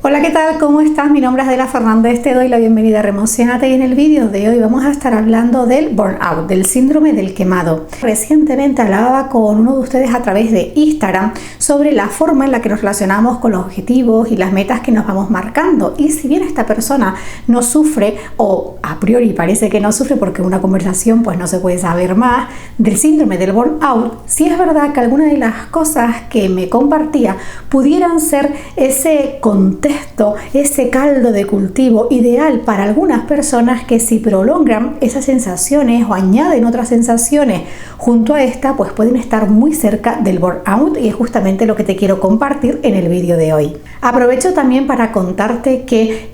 Hola, ¿qué tal? ¿Cómo estás? Mi nombre es Adela Fernández, te doy la bienvenida a Remocionate y en el vídeo de hoy vamos a estar hablando del burnout, del síndrome del quemado. Recientemente hablaba con uno de ustedes a través de Instagram sobre la forma en la que nos relacionamos con los objetivos y las metas que nos vamos marcando, y si bien esta persona no sufre, o a priori parece que no sufre porque en una conversación pues no se puede saber más del síndrome del burnout, sí es verdad que algunas de las cosas que me compartía pudieran ser ese contexto, ese caldo de cultivo ideal para algunas personas que, si prolongan esas sensaciones o añaden otras sensaciones junto a esta, pues pueden estar muy cerca del burnout, y es justamente lo que te quiero compartir en el vídeo de hoy. Aprovecho también para contarte que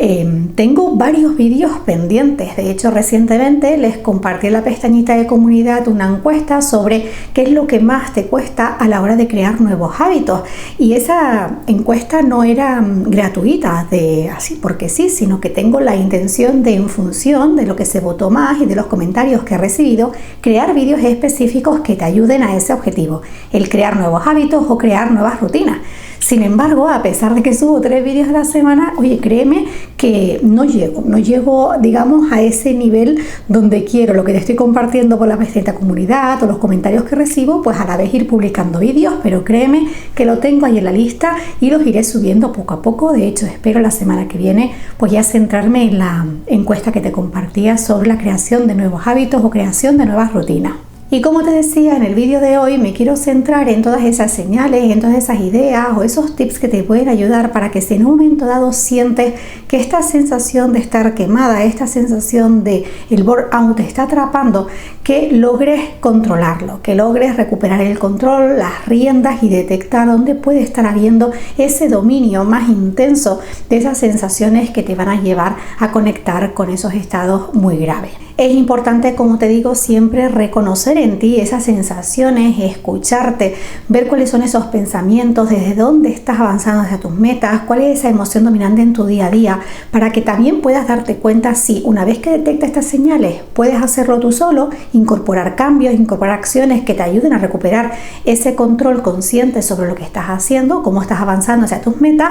tengo varios vídeos pendientes. De hecho, recientemente les compartí en la pestañita de comunidad una encuesta sobre qué es lo que más te cuesta a la hora de crear nuevos hábitos, y esa encuesta no era gratuita de así porque sí, sino que tengo la intención de, en función de lo que se votó más y de los comentarios que he recibido, crear vídeos específicos que te ayuden a ese objetivo, el crear nuevos hábitos o crear nuevas rutinas. Sin embargo, a pesar de que subo 3 vídeos a la semana, oye, créeme que no llego, digamos, a ese nivel donde quiero lo que te estoy compartiendo por la pestaña comunidad o los comentarios que recibo, pues a la vez ir publicando vídeos, pero créeme que lo tengo ahí en la lista y los iré subiendo poco a poco. De hecho, espero la semana que viene pues ya centrarme en la encuesta que te compartía sobre la creación de nuevos hábitos o creación de nuevas rutinas. Y como te decía, en el vídeo de hoy me quiero centrar en todas esas señales, en todas esas ideas o esos tips que te pueden ayudar para que si en un momento dado sientes que esta sensación de estar quemada, esta sensación de el burnout te está atrapando, que logres controlarlo, que logres recuperar el control, las riendas y detectar dónde puede estar habiendo ese dominio más intenso de esas sensaciones que te van a llevar a conectar con esos estados muy graves. Es importante, como te digo, siempre reconocer en ti esas sensaciones, escucharte, ver cuáles son esos pensamientos, desde dónde estás avanzando hacia tus metas, cuál es esa emoción dominante en tu día a día, para que también puedas darte cuenta si una vez que detectas estas señales puedes hacerlo tú solo, incorporar cambios, incorporar acciones que te ayuden a recuperar ese control consciente sobre lo que estás haciendo, cómo estás avanzando hacia tus metas,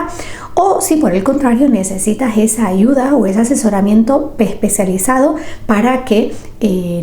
o si por el contrario necesitas esa ayuda o ese asesoramiento especializado para que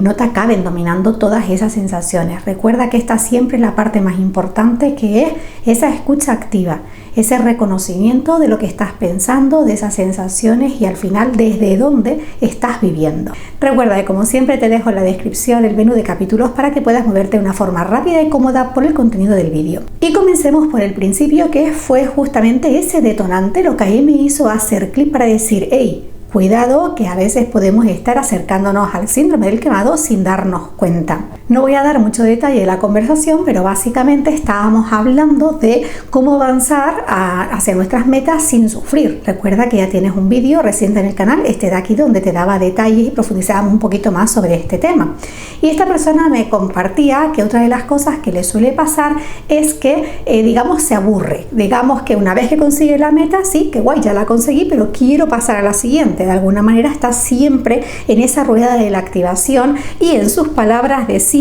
no te acaben dominando todas esas sensaciones. Recuerda que esta siempre es la parte más importante, que es esa escucha activa, ese reconocimiento de lo que estás pensando, de esas sensaciones y al final desde dónde estás viviendo. Recuerda que, como siempre, te dejo en la descripción el menú de capítulos para que puedas moverte de una forma rápida y cómoda por el contenido del vídeo. Y comencemos por el principio, que fue justamente ese detonante lo que a mí me hizo hacer clic para decir: hey, cuidado, que a veces podemos estar acercándonos al síndrome del quemado sin darnos cuenta. No voy a dar mucho detalle de la conversación, pero básicamente estábamos hablando de cómo avanzar hacia nuestras metas sin sufrir. Recuerda que ya tienes un vídeo reciente en el canal, este de aquí, donde te daba detalles y profundizábamos un poquito más sobre este tema. Y esta persona me compartía que otra de las cosas que le suele pasar es que, digamos, se aburre. Digamos que una vez que consigue la meta, sí, que guay, ya la conseguí, pero quiero pasar a la siguiente. De alguna manera está siempre en esa rueda de la activación, y en sus palabras decía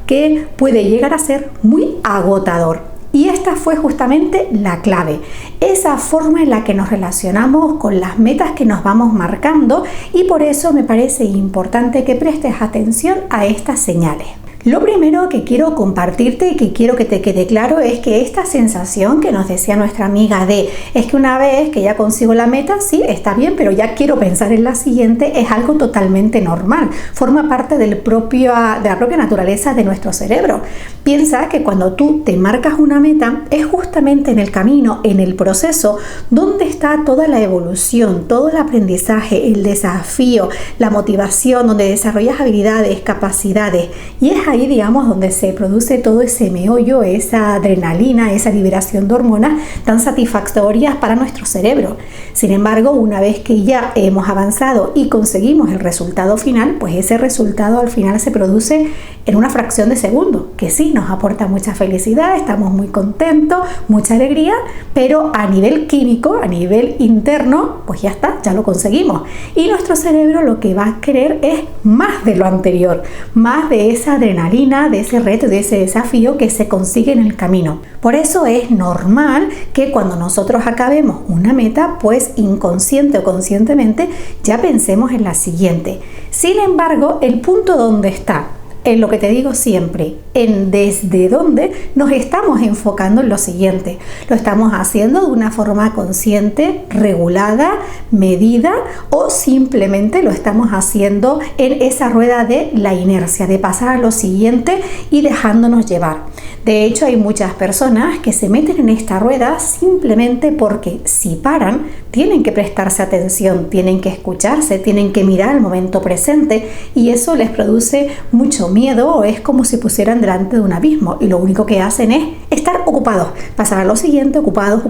que puede llegar a ser muy agotador. Y esta fue justamente la clave, esa forma en la que nos relacionamos con las metas que nos vamos marcando, y por eso me parece importante que prestes atención a estas señales. Lo primero que quiero compartirte y que quiero que te quede claro es que esta sensación que nos decía nuestra amiga es que una vez que ya consigo la meta, sí, está bien, pero ya quiero pensar en la siguiente, es algo totalmente normal, forma parte de la propia naturaleza de nuestro cerebro. Piensa que cuando tú te marcas una meta, es justamente en el camino, en el proceso, donde está toda la evolución, todo el aprendizaje, el desafío, la motivación, donde desarrollas habilidades, capacidades, y es ahí, digamos, donde se produce todo ese meollo, esa adrenalina, esa liberación de hormonas tan satisfactorias para nuestro cerebro. Sin embargo, una vez que ya hemos avanzado y conseguimos el resultado final, pues ese resultado al final se produce en una fracción de segundo, que sí nos aporta mucha felicidad, estamos muy contentos, mucha alegría, pero a nivel químico, a nivel interno, pues ya está, ya lo conseguimos. Y nuestro cerebro lo que va a querer es más de lo anterior, más de esa adrenalina, adrenalina, de ese reto, de ese desafío que se consigue en el camino. Por eso es normal que cuando nosotros acabemos una meta, pues inconsciente o conscientemente ya pensemos en la siguiente. Sin embargo, el punto donde está, en lo que te digo siempre, en desde dónde nos estamos enfocando en lo siguiente. Lo estamos haciendo de una forma consciente, regulada, medida, o simplemente lo estamos haciendo en esa rueda de la inercia, de pasar a lo siguiente y dejándonos llevar. De hecho, hay muchas personas que se meten en esta rueda simplemente porque si paran, tienen que prestarse atención, tienen que escucharse, tienen que mirar el momento presente, y eso les produce mucho miedo, o es como si pusieran delante de un abismo y lo único que hacen es estar ocupados, pasar a lo siguiente, ocupados.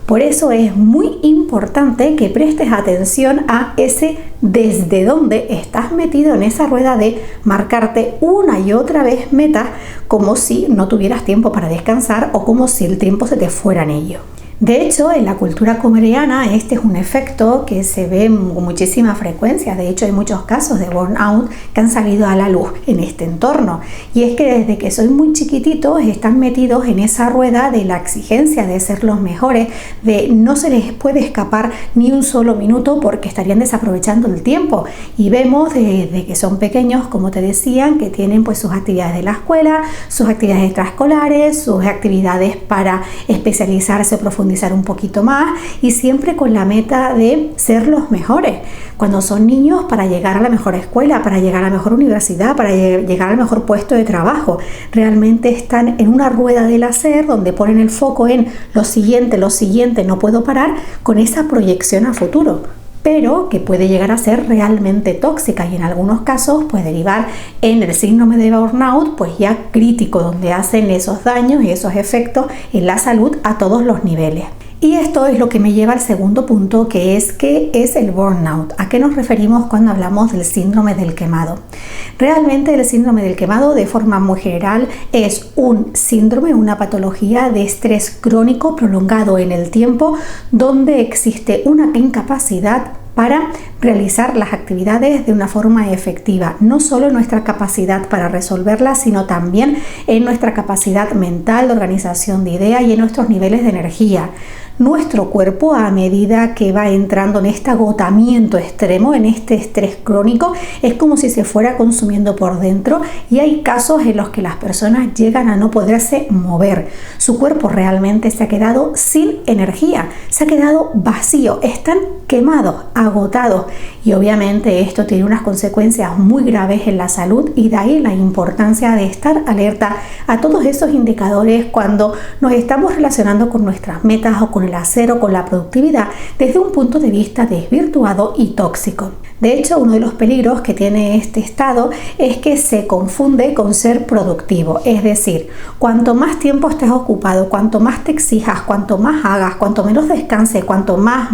Por eso es muy importante que prestes atención a ese desde dónde estás metido en esa rueda de marcarte una y otra vez metas, como si no tuvieras tiempo para descansar o como si el tiempo se te fuera en ello. De hecho, en la cultura coreana este es un efecto que se ve con muchísima frecuencia. De hecho, hay muchos casos de burnout que han salido a la luz en este entorno. Y es que desde que son muy chiquititos están metidos en esa rueda de la exigencia de ser los mejores, de no se les puede escapar ni un solo minuto porque estarían desaprovechando el tiempo. Y vemos desde que son pequeños, como te decían, que tienen pues sus actividades de la escuela, sus actividades extraescolares, sus actividades para especializarse o profundizar un poquito más, y siempre con la meta de ser los mejores. Cuando son niños, para llegar a la mejor escuela, para llegar a la mejor universidad, para llegar al mejor puesto de trabajo. Realmente están en una rueda del hacer donde ponen el foco en lo siguiente, no puedo parar, con esa proyección a futuro, pero que puede llegar a ser realmente tóxica y en algunos casos puede derivar en el síndrome de burnout, pues ya crítico, donde hacen esos daños y esos efectos en la salud a todos los niveles. Y esto es lo que me lleva al segundo punto, que es ¿qué es el burnout? ¿A qué nos referimos cuando hablamos del síndrome del quemado? Realmente el síndrome del quemado, de forma muy general, es un síndrome, una patología de estrés crónico prolongado en el tiempo, donde existe una incapacidad para realizar las actividades de una forma efectiva, no solo en nuestra capacidad para resolverlas, sino también en nuestra capacidad mental, de organización de ideas y en nuestros niveles de energía. Nuestro cuerpo, a medida que va entrando en este agotamiento extremo, en este estrés crónico, es como si se fuera consumiendo por dentro, y hay casos en los que las personas llegan a no poderse mover. Su cuerpo realmente se ha quedado sin energía, se ha quedado vacío, están quemados, agotados, y obviamente esto tiene unas consecuencias muy graves en la salud, y de ahí la importancia de estar alerta a todos esos indicadores cuando nos estamos relacionando con nuestras metas o con el hacer o con la productividad desde un punto de vista desvirtuado y tóxico. De hecho, uno de los peligros que tiene este estado es que se confunde con ser productivo, es decir, cuanto más tiempo estés ocupado, cuanto más te exijas, cuanto más hagas, cuanto menos descanses, cuanto más,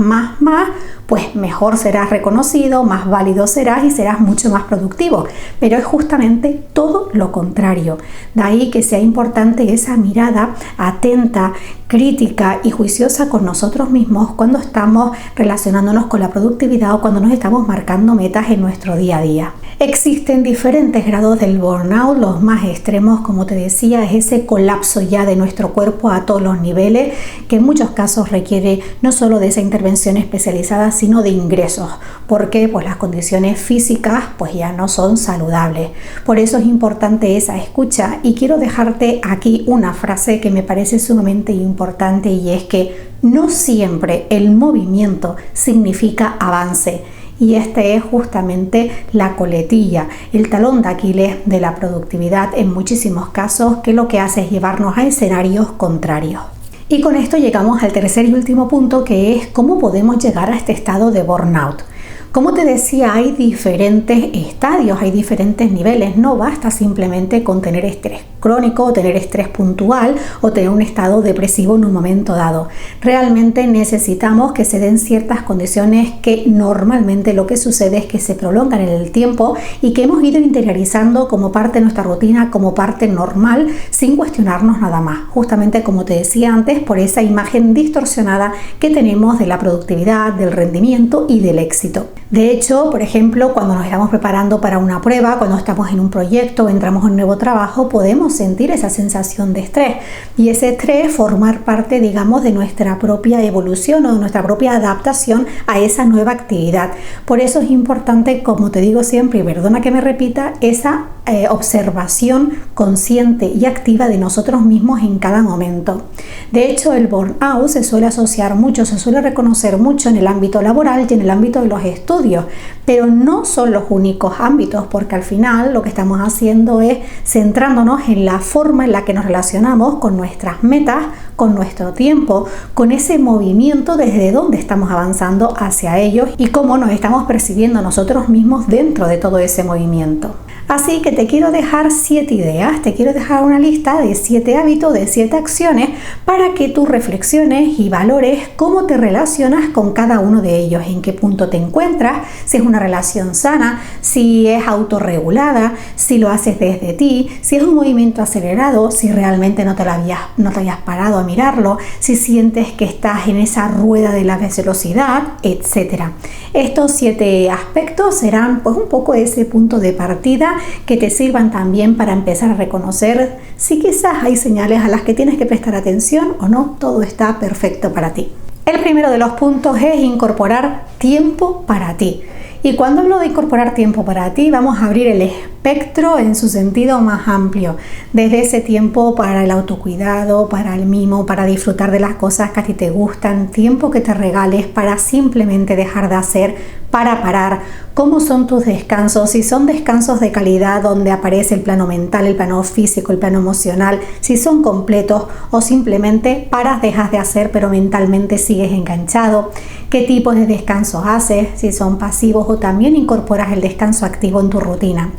pues mejor serás reconocido, más válido serás y serás mucho más productivo. Pero es justamente todo lo contrario. De ahí que sea importante esa mirada atenta, crítica y juiciosa con nosotros mismos cuando estamos relacionándonos con la productividad o cuando nos estamos marcando metas en nuestro día a día. Existen diferentes grados del burnout. Los más extremos, como te decía, es ese colapso ya de nuestro cuerpo a todos los niveles, que en muchos casos requiere no solo de esa intervención especializada, sino de ingresos, porque pues las condiciones físicas pues ya no son saludables. Por eso es importante esa escucha, y quiero dejarte aquí una frase que me parece sumamente importante, y es que no siempre el movimiento significa avance. Y este es justamente la coletilla, el talón de Aquiles de la productividad en muchísimos casos, que lo que hace es llevarnos a escenarios contrarios. Y con esto llegamos al tercer y último punto, que es cómo podemos llegar a este estado de burnout. Como te decía, hay diferentes estadios, hay diferentes niveles. No basta simplemente con tener estrés crónico o tener estrés puntual o tener un estado depresivo en un momento dado. Realmente necesitamos que se den ciertas condiciones que normalmente lo que sucede es que se prolongan en el tiempo y que hemos ido interiorizando como parte de nuestra rutina, como parte normal, sin cuestionarnos nada más. Justamente como te decía antes, por esa imagen distorsionada que tenemos de la productividad, del rendimiento y del éxito. De hecho, por ejemplo, cuando nos estamos preparando para una prueba, cuando estamos en un proyecto, entramos en un nuevo trabajo, podemos sentir esa sensación de estrés. Y ese estrés formar parte, digamos, de nuestra propia evolución o de nuestra propia adaptación a esa nueva actividad. Por eso es importante, como te digo siempre, y perdona que me repita, esa observación consciente y activa de nosotros mismos en cada momento. De hecho, el burnout se suele asociar mucho, se suele reconocer mucho en el ámbito laboral y en el ámbito de los estudios, pero no son los únicos ámbitos, porque al final lo que estamos haciendo es centrándonos en la forma en la que nos relacionamos con nuestras metas, con nuestro tiempo, con ese movimiento desde donde estamos avanzando hacia ellos y cómo nos estamos percibiendo nosotros mismos dentro de todo ese movimiento. Así que te quiero dejar 7 ideas, te quiero dejar una lista de 7 hábitos, de 7 acciones para que tú reflexiones y valores cómo te relacionas con cada uno de ellos, en qué punto te encuentras, si es una relación sana, si es autorregulada, si lo haces desde ti, si es un movimiento acelerado, si realmente no te habías parado a mirarlo, si sientes que estás en esa rueda de la velocidad, etc. Estos 7 aspectos serán pues un poco ese punto de partida que te sirvan también para empezar a reconocer si quizás hay señales a las que tienes que prestar atención o no, todo está perfecto para ti. El primero de los puntos es incorporar tiempo para ti. Y cuando hablo de incorporar tiempo para ti, vamos a abrir el espectro en su sentido más amplio. Desde ese tiempo para el autocuidado, para el mimo, para disfrutar de las cosas que a ti te gustan, tiempo que te regales para simplemente dejar de hacer, para parar. ¿Cómo son tus descansos? Si son descansos de calidad donde aparece el plano mental, el plano físico, el plano emocional, si son completos o simplemente paras, dejas de hacer pero mentalmente sigues enganchado. ¿Qué tipos de descansos haces? Si son pasivos o también incorporas el descanso activo en tu rutina.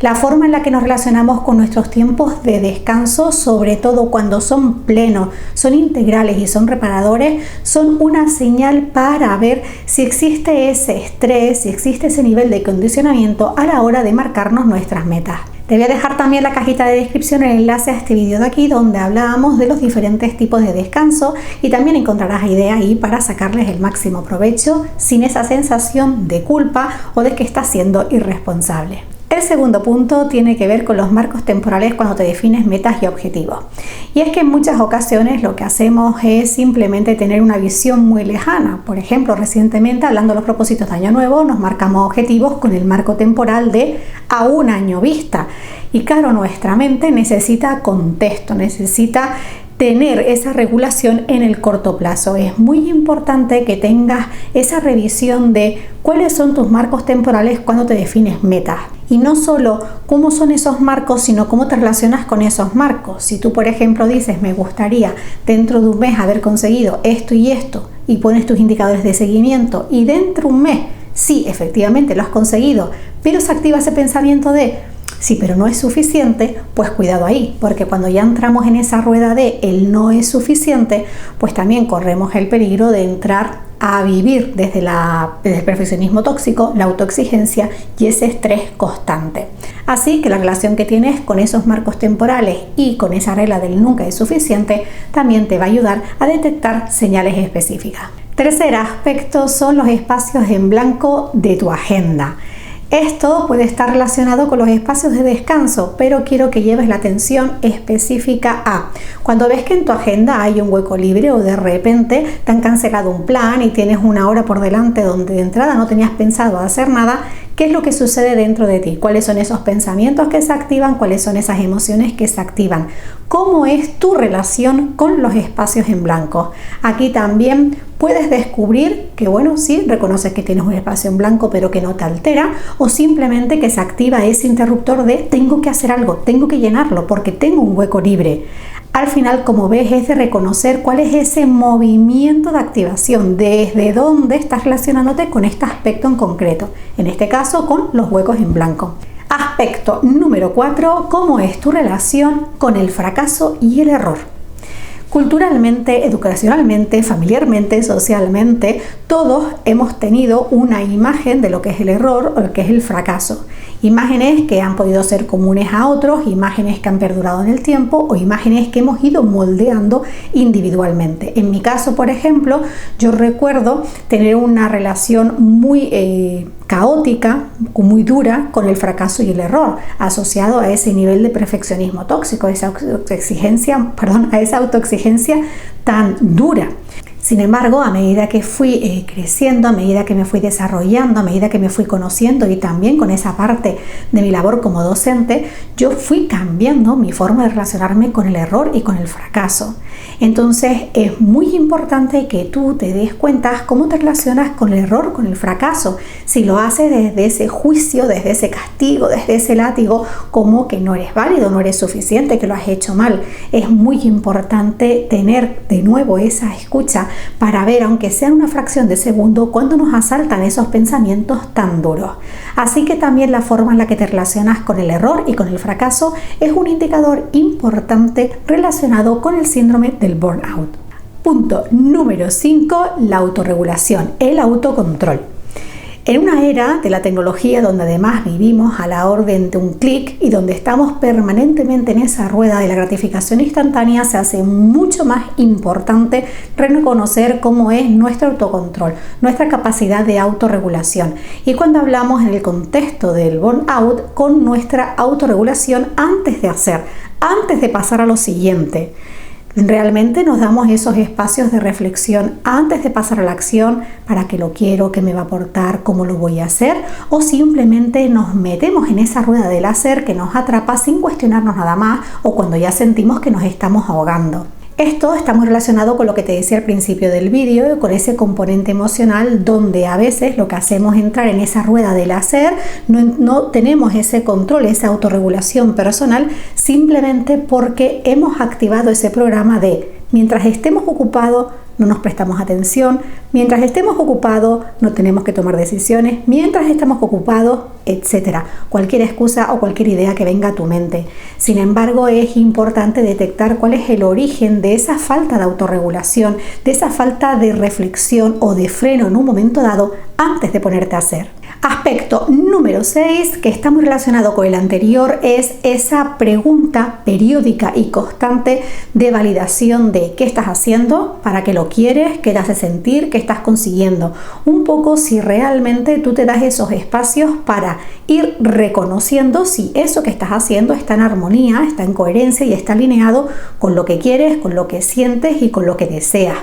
La forma en la que nos relacionamos con nuestros tiempos de descanso, sobre todo cuando son plenos, son integrales y son reparadores, son una señal para ver si existe ese estrés, si existe ese nivel de condicionamiento a la hora de marcarnos nuestras metas. Te voy a dejar también en la cajita de descripción el enlace a este vídeo de aquí donde hablábamos de los diferentes tipos de descanso y también encontrarás ideas ahí para sacarles el máximo provecho sin esa sensación de culpa o de que estás siendo irresponsable. El segundo punto tiene que ver con los marcos temporales cuando te defines metas y objetivos. Y es que en muchas ocasiones lo que hacemos es simplemente tener una visión muy lejana. Por ejemplo, recientemente, hablando de los propósitos de Año Nuevo, nos marcamos objetivos con el marco temporal de a un año vista. Y claro, nuestra mente necesita contexto, necesita tener esa regulación en el corto plazo. Es muy importante que tengas esa revisión de cuáles son tus marcos temporales cuando te defines metas. Y no solo cómo son esos marcos, sino cómo te relacionas con esos marcos. Si tú, por ejemplo, dices, me gustaría dentro de un mes haber conseguido esto y pones tus indicadores de seguimiento y dentro de un mes, sí, efectivamente lo has conseguido, pero se activa ese pensamiento de sí, pero no es suficiente, pues cuidado ahí, porque cuando ya entramos en esa rueda de el no es suficiente, pues también corremos el peligro de entrar a vivir desde el perfeccionismo tóxico, la autoexigencia y ese estrés constante. Así que la relación que tienes con esos marcos temporales y con esa regla del nunca es suficiente también te va a ayudar a detectar señales específicas. Tercer aspecto son los espacios en blanco de tu agenda. Esto puede estar relacionado con los espacios de descanso, pero quiero que lleves la atención específica a cuando ves que en tu agenda hay un hueco libre o de repente te han cancelado un plan y tienes una hora por delante donde de entrada no tenías pensado hacer nada. ¿Qué es lo que sucede dentro de ti? ¿Cuáles son esos pensamientos que se activan? ¿Cuáles son esas emociones que se activan? ¿Cómo es tu relación con los espacios en blanco? Aquí también puedes descubrir que, bueno, sí, reconoces que tienes un espacio en blanco pero que no te altera, o simplemente que se activa ese interruptor de tengo que hacer algo, tengo que llenarlo porque tengo un hueco libre. Al final, como ves, es de reconocer cuál es ese movimiento de activación, desde dónde estás relacionándote con este aspecto en concreto, en este caso con los huecos en blanco. Aspecto número 4, ¿cómo es tu relación con el fracaso y el error? Culturalmente, educacionalmente, familiarmente, socialmente, todos hemos tenido una imagen de lo que es el error o lo que es el fracaso. Imágenes que han podido ser comunes a otros, imágenes que han perdurado en el tiempo o imágenes que hemos ido moldeando individualmente. En mi caso, por ejemplo, yo recuerdo tener una relación muy caótica, muy dura con el fracaso y el error, asociado a ese nivel de perfeccionismo tóxico, a esa autoexigencia tan dura. Sin embargo, a medida que fui creciendo, a medida que me fui desarrollando, a medida que me fui conociendo y también con esa parte de mi labor como docente, yo fui cambiando mi forma de relacionarme con el error y con el fracaso. Entonces es muy importante que tú te des cuenta cómo te relacionas con el error, con el fracaso. Si lo haces desde ese juicio, desde ese castigo, desde ese látigo, como que no eres válido, no eres suficiente, que lo has hecho mal. Es muy importante tener de nuevo esa escucha para ver, aunque sea una fracción de segundo, cuando nos asaltan esos pensamientos tan duros. Así que también la forma en la que te relacionas con el error y con el fracaso es un indicador importante relacionado con el síndrome del burnout. Punto número 5, la autorregulación, el autocontrol. En una era de la tecnología donde además vivimos a la orden de un clic y donde estamos permanentemente en esa rueda de la gratificación instantánea, se hace mucho más importante reconocer cómo es nuestro autocontrol, nuestra capacidad de autorregulación. Y cuando hablamos en el contexto del burnout, con nuestra autorregulación antes de pasar a lo siguiente. Realmente nos damos esos espacios de reflexión antes de pasar a la acción, para qué lo quiero, qué me va a aportar, cómo lo voy a hacer, o simplemente nos metemos en esa rueda del hacer que nos atrapa sin cuestionarnos nada más o cuando ya sentimos que nos estamos ahogando. Esto está muy relacionado con lo que te decía al principio del vídeo, con ese componente emocional donde a veces lo que hacemos es entrar en esa rueda del hacer, no tenemos ese control, esa autorregulación personal, simplemente porque hemos activado ese programa de mientras estemos ocupados no nos prestamos atención, mientras estemos ocupados no tenemos que tomar decisiones, mientras estamos ocupados, etcétera. Cualquier excusa o cualquier idea que venga a tu mente. Sin embargo, es importante detectar cuál es el origen de esa falta de autorregulación, de esa falta de reflexión o de freno en un momento dado antes de ponerte a hacer. Aspecto número 6, que está muy relacionado con el anterior, es esa pregunta periódica y constante de validación de qué estás haciendo, para qué lo quieres, qué te hace sentir, qué estás consiguiendo. Un poco si realmente tú te das esos espacios para ir reconociendo si eso que estás haciendo está en armonía, está en coherencia y está alineado con lo que quieres, con lo que sientes y con lo que deseas.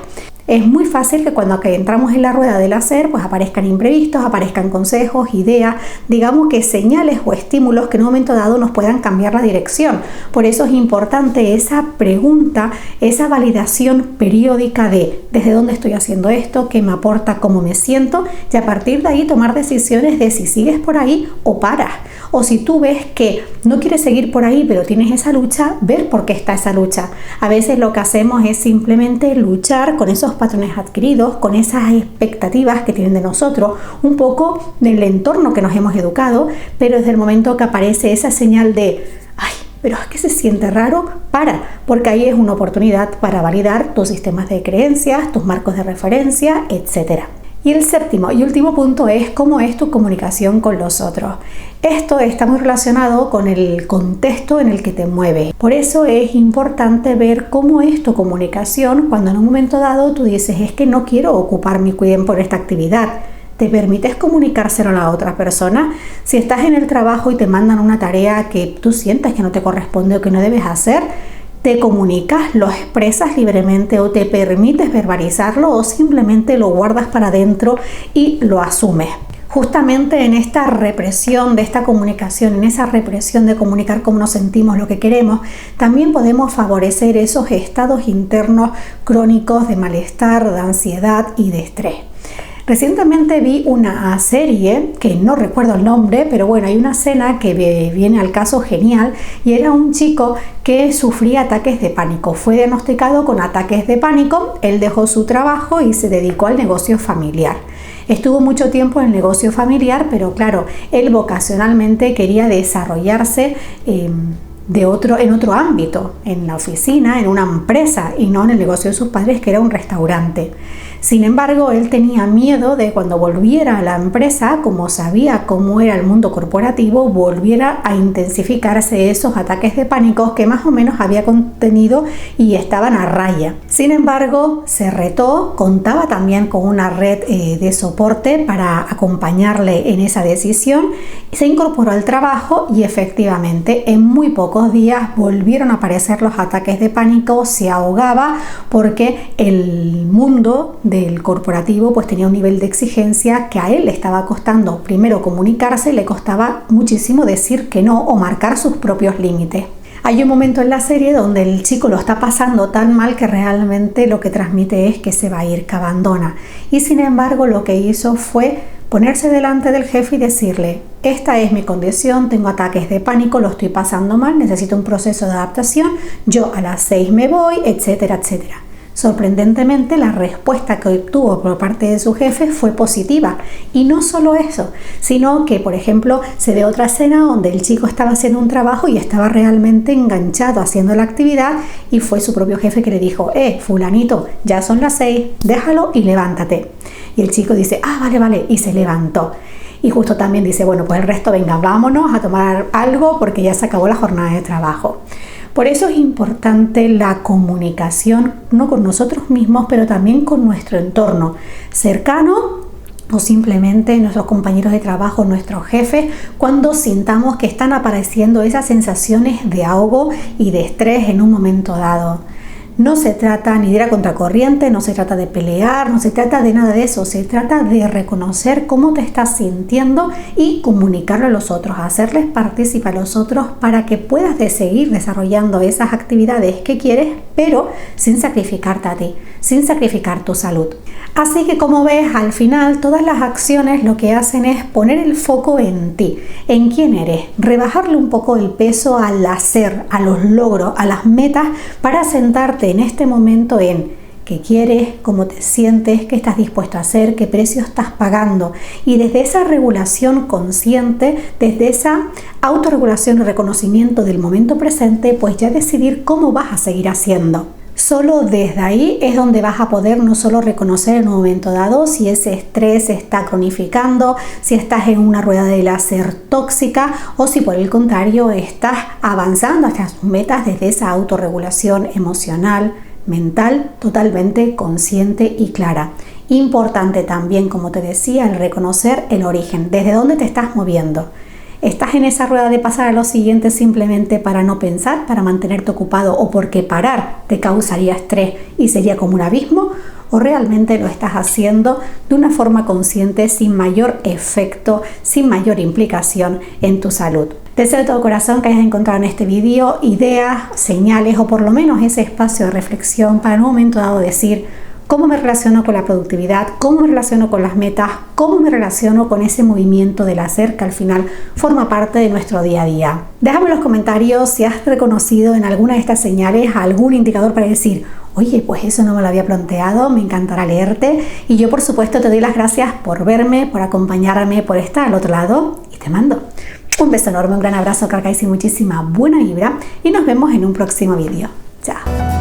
Es muy fácil que cuando entramos en la rueda del hacer, pues aparezcan imprevistos, aparezcan consejos, ideas, digamos que señales o estímulos que en un momento dado nos puedan cambiar la dirección. Por eso es importante esa pregunta, esa validación periódica de desde dónde estoy haciendo esto, qué me aporta, cómo me siento, y a partir de ahí tomar decisiones de si sigues por ahí o paras. O si tú ves que no quieres seguir por ahí, pero tienes esa lucha, ver por qué está esa lucha. A veces lo que hacemos es simplemente luchar con esos patrones adquiridos, con esas expectativas que tienen de nosotros, un poco del entorno que nos hemos educado, pero desde el momento que aparece esa señal de ¡ay! Pero es que se siente raro, porque ahí es una oportunidad para validar tus sistemas de creencias, tus marcos de referencia, etcétera. Y el séptimo y último punto es cómo es tu comunicación con los otros. Esto está muy relacionado con el contexto en el que te mueves. Por eso es importante ver cómo es tu comunicación cuando en un momento dado tú dices es que no quiero ocupar mi tiempo por esta actividad. ¿Te permites comunicárselo a la otra persona? Si estás en el trabajo y te mandan una tarea que tú sientes que no te corresponde o que no debes hacer, ¿te comunicas, lo expresas libremente o te permites verbalizarlo o simplemente lo guardas para adentro y lo asumes? Justamente en esta represión de esta comunicación, en esa represión de comunicar cómo nos sentimos, lo que queremos, también podemos favorecer esos estados internos crónicos de malestar, de ansiedad y de estrés. Recientemente vi una serie, que no recuerdo el nombre, pero bueno, hay una escena que viene al caso genial y era un chico que sufría ataques de pánico. Fue diagnosticado con ataques de pánico, él dejó su trabajo y se dedicó al negocio familiar. Estuvo mucho tiempo en el negocio familiar, pero claro, él vocacionalmente quería desarrollarse en otro ámbito, en la oficina, en una empresa y no en el negocio de sus padres, que era un restaurante. Sin embargo, él tenía miedo de cuando volviera a la empresa, como sabía cómo era el mundo corporativo, volviera a intensificarse esos ataques de pánico que más o menos había contenido y estaban a raya. Sin embargo, se retó, contaba también con una red de soporte para acompañarle en esa decisión, se incorporó al trabajo y efectivamente en muy pocos días volvieron a aparecer los ataques de pánico, se ahogaba porque el mundo del corporativo pues tenía un nivel de exigencia que a él le estaba costando primero comunicarse, le costaba muchísimo decir que no o marcar sus propios límites. Hay un momento en la serie donde el chico lo está pasando tan mal que realmente lo que transmite es que se va a ir, que abandona. Y sin embargo lo que hizo fue ponerse delante del jefe y decirle: esta es mi condición, tengo ataques de pánico, lo estoy pasando mal, necesito un proceso de adaptación, yo a las 6 me voy, etcétera, etcétera. Sorprendentemente, la respuesta que obtuvo por parte de su jefe fue positiva. Y no solo eso, sino que, por ejemplo, se ve otra escena donde el chico estaba haciendo un trabajo y estaba realmente enganchado haciendo la actividad y fue su propio jefe que le dijo: fulanito, ya son las 6, déjalo y levántate. Y el chico dice: vale, y se levantó. Y justo también dice: bueno, pues el resto, venga, vámonos a tomar algo porque ya se acabó la jornada de trabajo. Por eso es importante la comunicación, no con nosotros mismos, pero también con nuestro entorno cercano o simplemente nuestros compañeros de trabajo, nuestros jefes, cuando sintamos que están apareciendo esas sensaciones de ahogo y de estrés en un momento dado. No se trata ni de ir a contracorriente, no se trata de pelear, no se trata de nada de eso, se trata de reconocer cómo te estás sintiendo y comunicarlo a los otros, hacerles partícipe a los otros para que puedas seguir desarrollando esas actividades que quieres, pero sin sacrificarte a ti, sin sacrificar tu salud. Así que, como ves, al final todas las acciones lo que hacen es poner el foco en ti, en quién eres, rebajarle un poco el peso al hacer, a los logros, a las metas, para sentarte en este momento en qué quieres, cómo te sientes, qué estás dispuesto a hacer, qué precio estás pagando. Y desde esa regulación consciente, desde esa autorregulación y reconocimiento del momento presente, pues ya decidir cómo vas a seguir haciendo. Solo desde ahí es donde vas a poder no solo reconocer en un momento dado si ese estrés se está cronificando, si estás en una rueda de láser tóxica o si por el contrario estás avanzando hacia tus metas desde esa autorregulación emocional, mental, totalmente consciente y clara. Importante también, como te decía, el reconocer el origen, desde dónde te estás moviendo. ¿Estás en esa rueda de pasar a lo siguiente simplemente para no pensar, para mantenerte ocupado o porque parar te causaría estrés y sería como un abismo? ¿O realmente lo estás haciendo de una forma consciente, sin mayor efecto, sin mayor implicación en tu salud? Deseo de todo corazón que hayas encontrado en este vídeo ideas, señales o por lo menos ese espacio de reflexión para en un momento dado decir: ¿cómo me relaciono con la productividad? ¿Cómo me relaciono con las metas? ¿Cómo me relaciono con ese movimiento del hacer que al final forma parte de nuestro día a día? Déjame en los comentarios si has reconocido en alguna de estas señales algún indicador para decir: oye, pues eso no me lo había planteado, me encantará leerte. Y yo, por supuesto, te doy las gracias por verme, por acompañarme, por estar al otro lado y te mando un beso enorme, un gran abrazo, cargáis y muchísima buena vibra y nos vemos en un próximo vídeo. Chao.